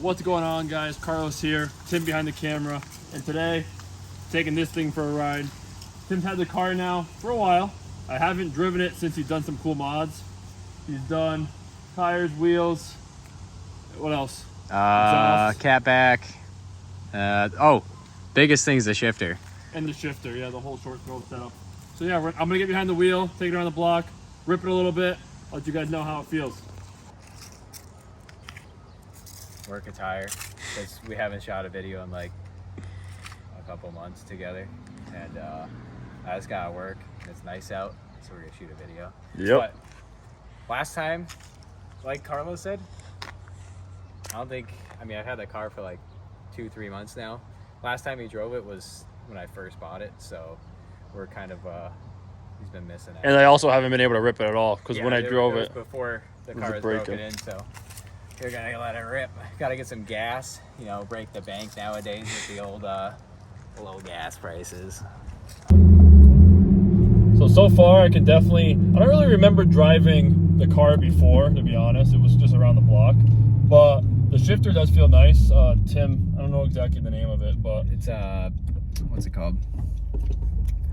What's going on, guys? Carlos here, Tim behind the camera, and today taking this thing for a ride. Tim's had the car now for a while. I haven't driven it since he's done some cool mods. He's done tires, wheels, what else? Catback. Biggest thing is the shifter. And the shifter, yeah, the whole short throw setup. So yeah, I'm gonna get behind the wheel, take it around the block, rip it a little bit, let you guys know how it feels. Work a tire, because we haven't shot a video in like a couple months together, and I just gotta work. It's nice out, so we're gonna shoot a video. Yep. But last time, like Carlos said, I've had that car for like 2-3 months now. Last time he drove it was when I first bought it, so we're kind of he's been missing it. And I also haven't been able to rip it at all, because when I drove it it before the car was broken in, so you're gonna let it rip. Gotta get some gas, break the bank nowadays with the old low gas prices. So far I don't really remember driving the car before, to be honest. It was just around the block, but the shifter does feel nice. Tim, I don't know exactly the name of it, but it's what's it called?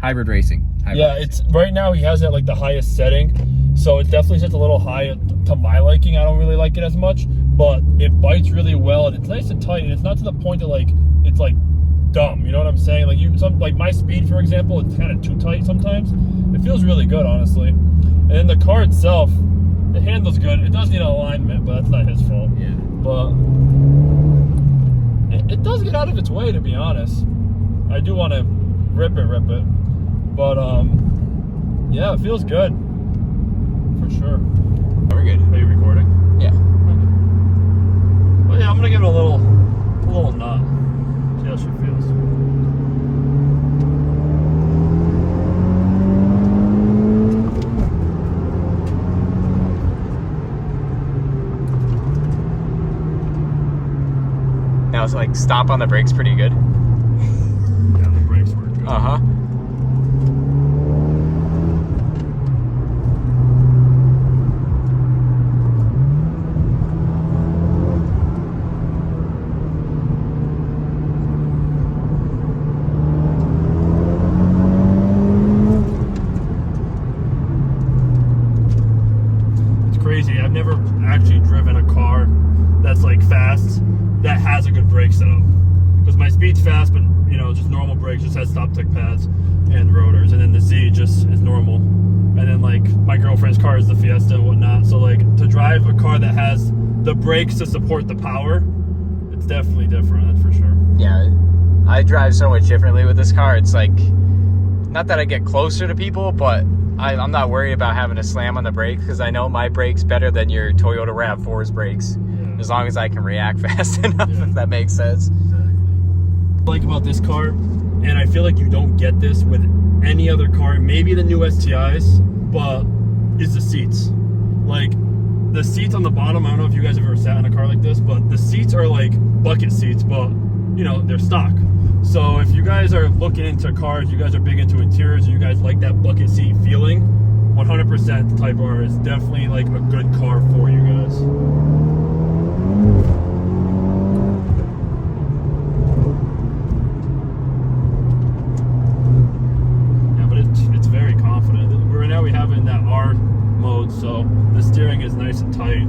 Hybrid racing. It's right now he has it at like the highest setting, so it definitely sits a little high to my liking. I don't really like it as much, but it bites really well, and it's nice and tight, and it's not to the point that it's dumb, you know what I'm saying? Like my speed, for example, it's kind of too tight sometimes. It feels really good, honestly. And then the car itself, it handles good. It does need alignment, but that's not his fault. Yeah. But it does get out of its way, to be honest. I do want to rip it. But yeah, it feels good. For sure. We're good. Are you recording? Yeah. Well, yeah, I'm gonna give it a little nut. See how she feels. Now it's like stop on the brakes pretty good. Yeah, the brakes work good. Uh-huh. I've never actually driven a car that's like fast that has a good brake setup, because my speed's fast, but just normal brakes, just has stop tick pads and rotors, and then the Z just is normal. And then like my girlfriend's car is the Fiesta and whatnot, so like to drive a car that has the brakes to support the power, it's definitely different, that's for sure. Yeah, I drive so much differently with this car. It's like, not that I get closer to people, but I'm not worried about having to slam on the brake, because I know my brake's better than your Toyota RAV4's brakes, as long as I can react fast enough, if that makes sense. Exactly. What I like about this car, and I feel like you don't get this with any other car, maybe the new STIs, but is the seats. Like the seats on the bottom, I don't know if you guys have ever sat in a car like this, but the seats are like bucket seats, but they're stock. So if you guys are looking into cars, you guys are big into interiors, you guys like that bucket seat feeling, 100% the Type R is definitely like a good car for you guys. Yeah, but it's very confident. Right now we have it in that R mode, so the steering is nice and tight,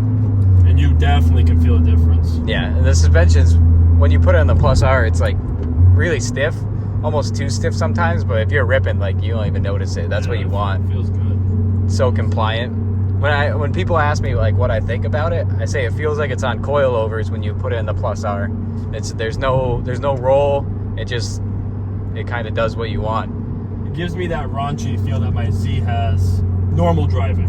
and you definitely can feel the difference. Yeah, and the suspensions, when you put it on the Plus R, it's like really stiff, almost too stiff sometimes, but if you're ripping, like, you don't even notice it. That's what you want. It feels good. So compliant. When people ask me like what I think about it, I say it feels like it's on coilovers when you put it in the Plus R. There's no roll. It kind of does what you want. It gives me that raunchy feel that my Z has normal driving,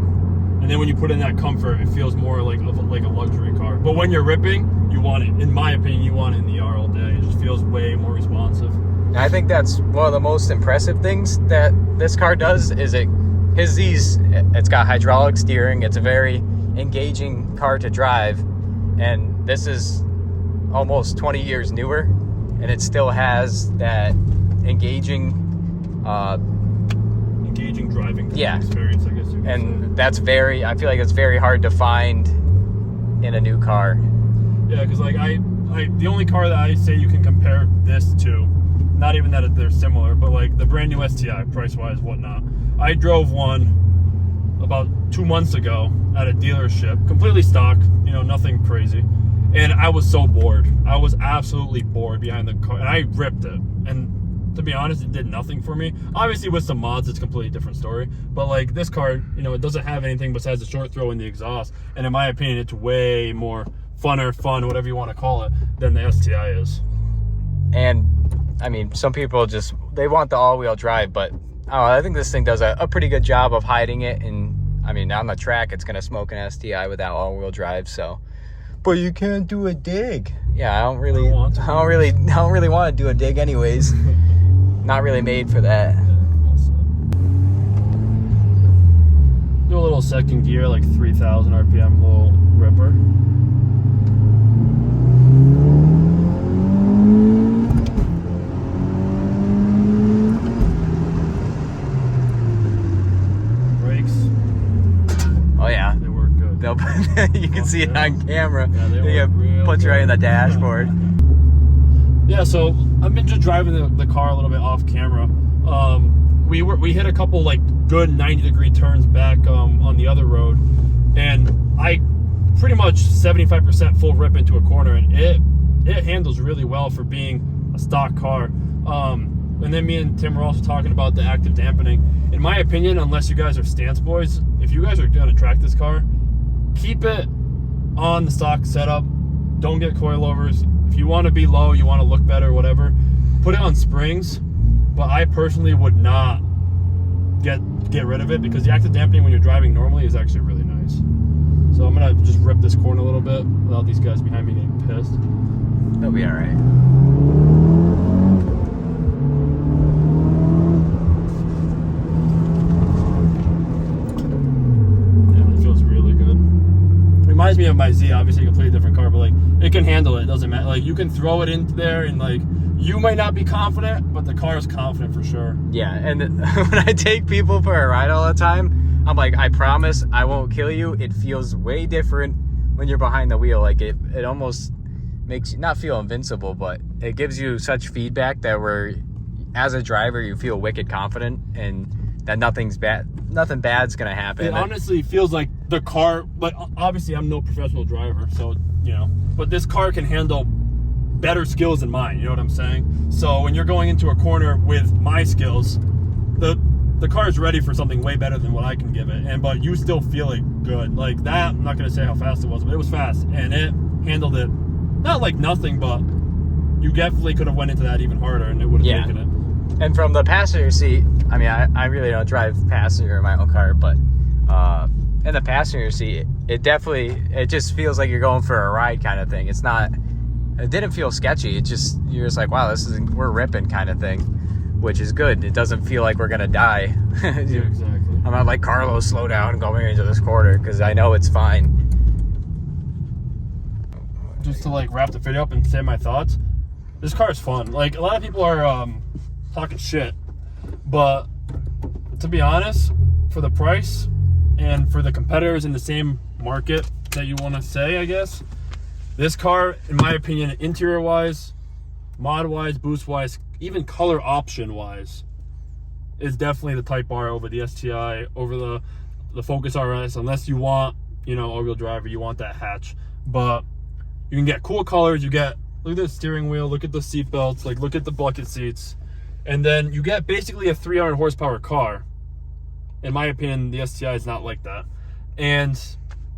and then when you put in that comfort, it feels more like a luxury car. But when you're ripping, you want it, in my opinion, you want it in the R all day. It just feels way more responsive. And I think that's one of the most impressive things that this car does. His Z's, it's got hydraulic steering. It's a very engaging car to drive, and this is almost 20 years newer, and it still has that engaging driving experience, I guess you could say. That's I feel like it's very hard to find in a new car. Yeah, because like like the only car that I say you can compare this to, not even that they're similar, but like the brand new STI, price-wise, whatnot. I drove one about 2 months ago at a dealership, completely stock, you know, nothing crazy. And I was so bored. I was absolutely bored behind the car, and I ripped it. And to be honest, it did nothing for me. Obviously, with some mods, it's a completely different story. But like this car, you know, it doesn't have anything besides the short throw in the exhaust. And in my opinion, it's way more fun, whatever you want to call it, than the STI is. And I mean, some people just, they want the all-wheel drive, but I think this thing does a pretty good job of hiding it. And I mean, on the track, it's gonna smoke an STI without all-wheel drive. So, but you can't do a dig. Yeah, I don't really want to do a dig, anyways. Not really made for that. Do a little second gear, like 3,000 RPM, little ripper. You can see it on camera. Yeah, they put you right in the dashboard. Yeah, so I've been just driving the car a little bit off camera. We hit a couple like good 90-degree turns back on the other road, and I pretty much 75% full rip into a corner, and it handles really well for being a stock car. And then me and Tim were also talking about the active dampening. In my opinion, unless you guys are stance boys, if you guys are going to track this car, keep it on the stock setup. Don't get coilovers. If you want to be low, you want to look better, whatever, put it on springs. But I personally would not get rid of it, because the active dampening when you're driving normally is actually really nice. So I'm gonna just rip this corner a little bit without these guys behind me getting pissed. They'll be all right. Reminds me of my Z, obviously a completely different car, but like it can handle it. It doesn't matter. Like you can throw it in there, and like you might not be confident, but the car is confident for sure. Yeah, and when I take people for a ride all the time, I'm like, I promise I won't kill you. It feels way different when you're behind the wheel. Like it almost makes you not feel invincible, but it gives you such feedback that as a driver, you feel wicked confident and that nothing bad's gonna happen. It honestly feels like the car, like obviously I'm no professional driver, so you know, but this car can handle better skills than mine, you know what I'm saying? So when you're going into a corner with my skills, the car is ready for something way better than what I can give it, but you still feel it good. Like that, I'm not gonna say how fast it was, but it was fast, and it handled it not like nothing, but you definitely could have went into that even harder and it would have taken it. And from the passenger seat, I mean, I really don't drive passenger in my own car, but in the passenger seat, it just feels like you're going for a ride kind of thing. It didn't feel sketchy. You're just like, wow, we're ripping kind of thing, which is good. It doesn't feel like we're gonna die. Yeah, exactly. I'm not like, Carlos, slow down going into this corner, because I know it's fine. Just to like wrap the video up and say my thoughts, this car is fun. Like a lot of people are talking shit, but to be honest, for the price and for the competitors in the same market that you want to say, I guess, this car, in my opinion, interior wise, mod wise, boost wise, even color option wise, is definitely the Type R over the STI, over the Focus RS, unless you want, you know, all-wheel drive, or you want that hatch. But you can get cool colors. Look at the steering wheel, look at the seat belts, like look at the bucket seats. And then you get basically a 300 horsepower car. In my opinion, the STI is not like that. And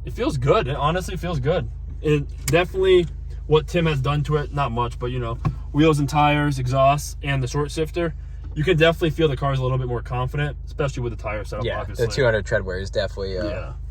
it feels good. It honestly feels good. It definitely, what Tim has done to it, not much, but you know, wheels and tires, exhaust, and the short shifter, you can definitely feel the car's a little bit more confident, especially with the tire setup, obviously. The 200 tread wear is definitely,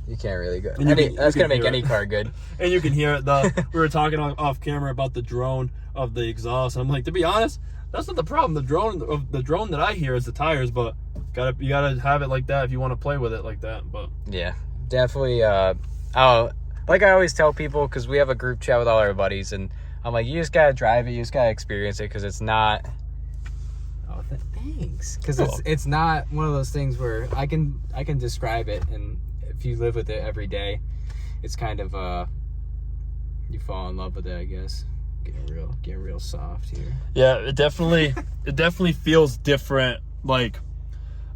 you can't really go. That's going to make any car good. And you can hear it. We were talking off camera about the drone of the exhaust. I'm like, to be honest, that's not the problem. The drone that I hear is the tires, but you gotta have it like that if you want to play with it like that. But yeah, definitely. Like I always tell people, because we have a group chat with all our buddies, and I'm like, you just gotta drive it, you just gotta experience it, because it's not. Oh, thanks. Because it's not one of those things where I can describe it, and if you live with it every day, it's kind of you fall in love with it, I guess. Getting real soft here. Yeah, it definitely feels different. Like,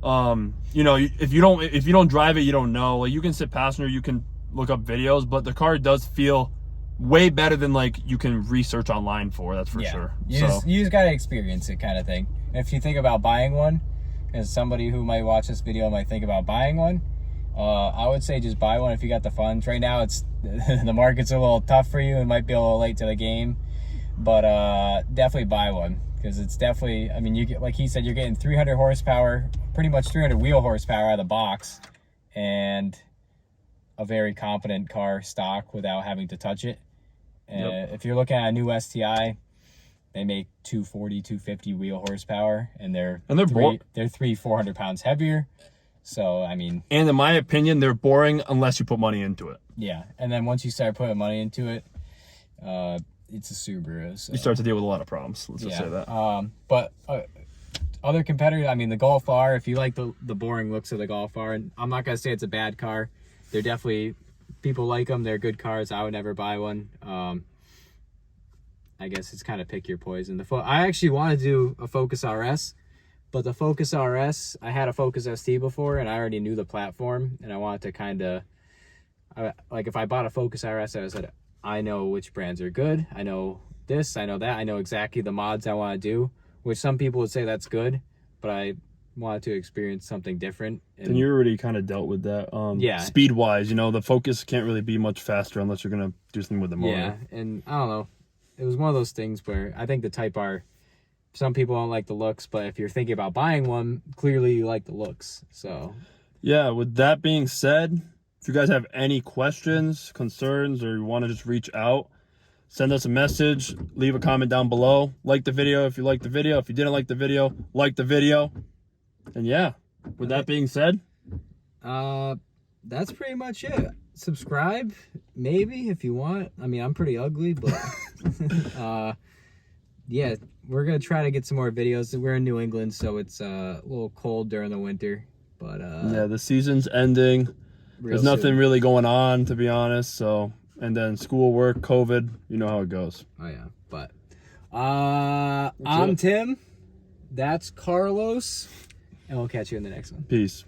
you know, if you don't drive it, you don't know. Like, you can sit passenger, you can look up videos, but the car does feel way better than like you can research online for. That's for sure. You just gotta experience it, kind of thing. If you think about buying one, as somebody who might watch this video might think about buying one, I would say just buy one if you got the funds. Right now, it's the market's a little tough for you. It might be a little late to the game, but definitely buy one, because it's definitely, I mean, you get, like he said, you're getting 300 horsepower, pretty much 300 wheel horsepower out of the box, and a very competent car stock without having to touch it. If you're looking at a new STI, they make 240, 250 wheel horsepower, and they're 400 pounds heavier. So, I mean... And in my opinion, they're boring unless you put money into it. Yeah, and then once you start putting money into it, it's a Subaru. So. You start to deal with a lot of problems. Let's just say that. But other competitors, I mean, the Golf R, if you like the boring looks of the Golf R, and I'm not going to say it's a bad car. They're definitely... People like them. They're good cars. I would never buy one. I guess it's kind of pick your poison. I actually want to do a Focus RS, but the Focus RS, I had a Focus ST before, and I already knew the platform, and I wanted to kind of, like, if I bought a Focus RS, I said, I know which brands are good. I know this. I know that. I know exactly the mods I want to do, which some people would say that's good, but I wanted to experience something different. And you already kind of dealt with that. Speed wise, you know, the Focus can't really be much faster unless you're gonna do something with the motor. Yeah, and I don't know, it was one of those things where I think the Type R, some people don't like the looks, but if you're thinking about buying one, clearly you like the looks. So yeah, with that being said, if you guys have any questions, concerns, or you want to just reach out, send us a message, leave a comment down below, like the video if you liked the video. If you didn't like the video, like the video. And yeah, with that being said, that's pretty much it. Subscribe, maybe, if you want. I mean, I'm pretty ugly, but yeah, we're gonna try to get some more videos. We're in New England, so it's a little cold during the winter, but yeah, the season's ending. There's nothing really going on, to be honest. So, and then school, work, COVID, you know how it goes. Oh yeah, but I'm Tim. That's Carlos. And we'll catch you in the next one. Peace.